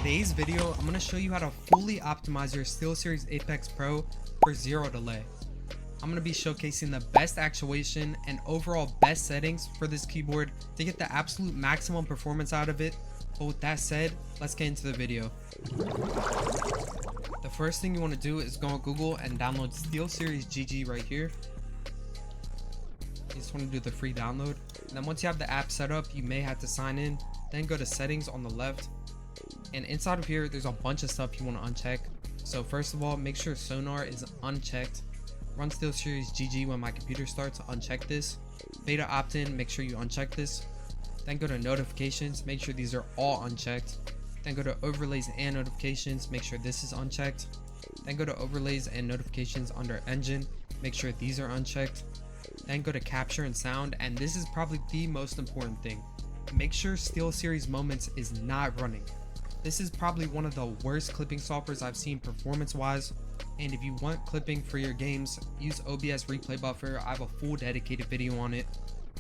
today's video, I'm going to show you how to fully optimize your SteelSeries Apex Pro for zero delay. I'm going to be showcasing the best actuation and overall best settings for this keyboard to get the absolute maximum performance out of it. But with that said, let's get into the video. The first thing you want to do is go on Google and download SteelSeries GG right here. You just want to do the free download. And then once you have the app set up, you may have to sign in. Then go to settings on the left. And inside of here, there's a bunch of stuff you want to uncheck. So first of all, make sure sonar is unchecked. Run SteelSeries GG when my computer starts, uncheck this. Beta opt-in, make sure you uncheck this. Then go to notifications, make sure these are all unchecked. Then go to overlays and notifications, make sure this is unchecked. Then go to overlays and notifications under engine, make sure these are unchecked. Then go to capture and sound, and this is probably the most important thing. Make sure SteelSeries Moments is not running. This is probably one of the worst clipping softwares I've seen performance wise. And if you want clipping for your games, use OBS replay buffer. I have a full dedicated video on it,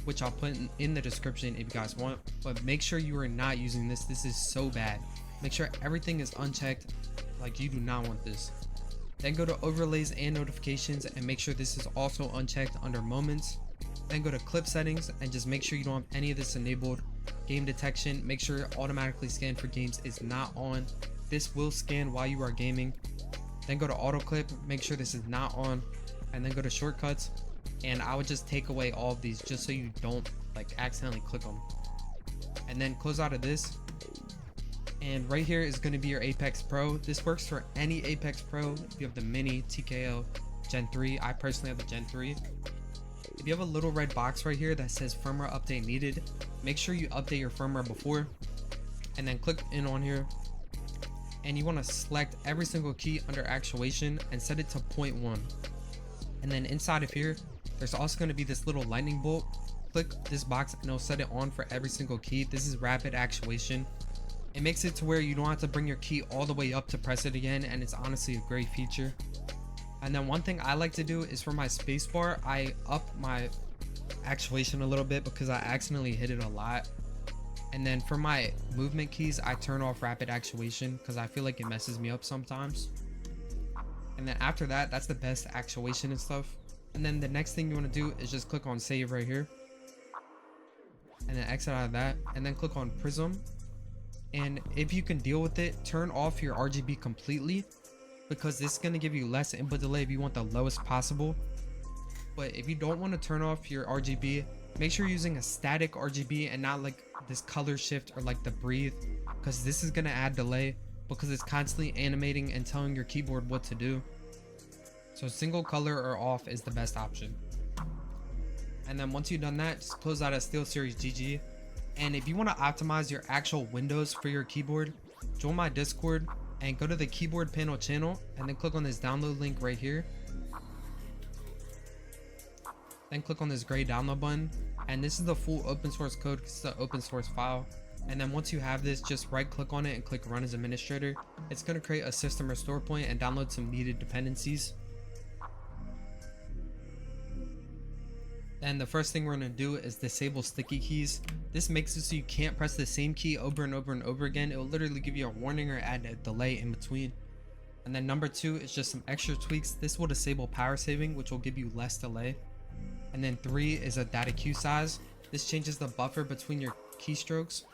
which I'll put in the description if you guys want. But make sure you are not using this. This is so bad. Make sure everything is unchecked. Like, you do not want this. Then go to overlays and notifications and make sure this is also unchecked under moments. Then go to clip settings and just make sure you don't have any of this enabled. Game detection, make sure automatically scan for games is not on. This will scan while you are gaming. Then go to auto clip, make sure this is not on, and then go to shortcuts. And I would just take away all of these just so you don't like accidentally click them. And then close out of this. And right here is going to be your Apex Pro. This works for any Apex Pro. If you have the mini, TKL, Gen 3, I personally have the Gen 3. If you have a little red box right here that says firmware update needed, make sure you update your firmware before, and then click in on here. And you want to select every single key under actuation and set it to 0.1. And then inside of here, there's also going to be this little lightning bolt. Click this box and it'll set it on for every single key. This is rapid actuation. It makes it to where you don't have to bring your key all the way up to press it again, and it's honestly a great feature. And then one thing I like to do is for my spacebar, I up my actuation a little bit because I accidentally hit it a lot. And then for my movement keys, I turn off rapid actuation because I feel like it messes me up sometimes. And then after that, that's the best actuation and stuff. And then the next thing you want to do is just click on save right here. And then exit out of that. And then click on prism. And if you can deal with it, turn off your RGB completely, because this is going to give you less input delay if you want the lowest possible. But if you don't want to turn off your RGB, make sure you're using a static RGB and not like this color shift or like the breathe, because this is going to add delay because it's constantly animating and telling your keyboard what to do. So single color or off is the best option. And then once you've done that, just close out of SteelSeries GG. And if you want to optimize your actual windows for your keyboard, join my Discord and go to the keyboard panel channel and then click on this download link right here. Then click on this gray download button, and this is the full open source code because it's an open source file. And then once you have this, just right click on it and click run as administrator. It's going to create a system restore point and download some needed dependencies. And the first thing we're going to do is disable sticky keys. This makes it so you can't press the same key over and over and over again. It will literally give you a warning or add a delay in between. And then number 2 is just some extra tweaks. This will disable power saving, which will give you less delay. And then 3 is a data queue size. This changes the buffer between your keystrokes.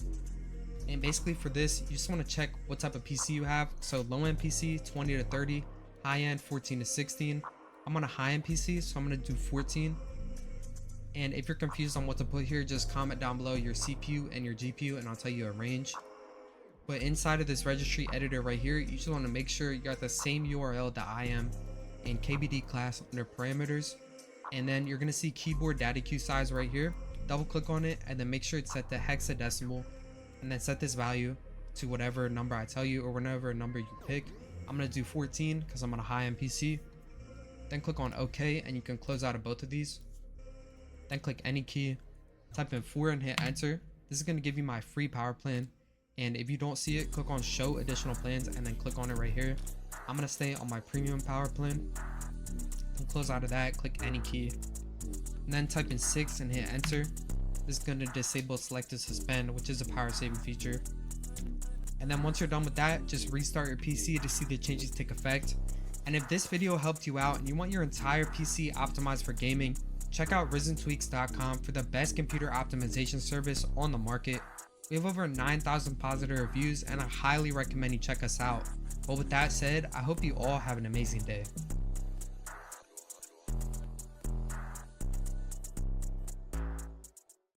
And basically for this, you just want to check what type of PC you have. So low end PC 20 to 30, high end 14 to 16. I'm on a high end PC, so I'm going to do 14. And if you're confused on what to put here, just comment down below your CPU and your GPU and I'll tell you a range. But inside of this registry editor right here, you just want to make sure you got the same URL that I am in KBD class under parameters. And then you're going to see keyboard data queue size right here. Double click on it and then make sure it's set to hexadecimal, and then set this value to whatever number I tell you or whatever number you pick. I'm going to do 14 because I'm on a high end PC. Then click on OK and you can close out of both of these. Then click any key, type in 4 and hit enter. This is going to give you my free power plan. And if you don't see it, click on show additional plans and then click on it right here. I'm going to stay on my premium power plan. Then close out of that, click any key. And then type in 6 and hit enter. This is going to disable select to suspend, which is a power saving feature. And then once you're done with that, just restart your PC to see the changes take effect. And if this video helped you out and you want your entire PC optimized for gaming, check out RisxnTweaks.com for the best computer optimization service on the market. We have over 9,000 positive reviews and I highly recommend you check us out. But with that said, I hope you all have an amazing day.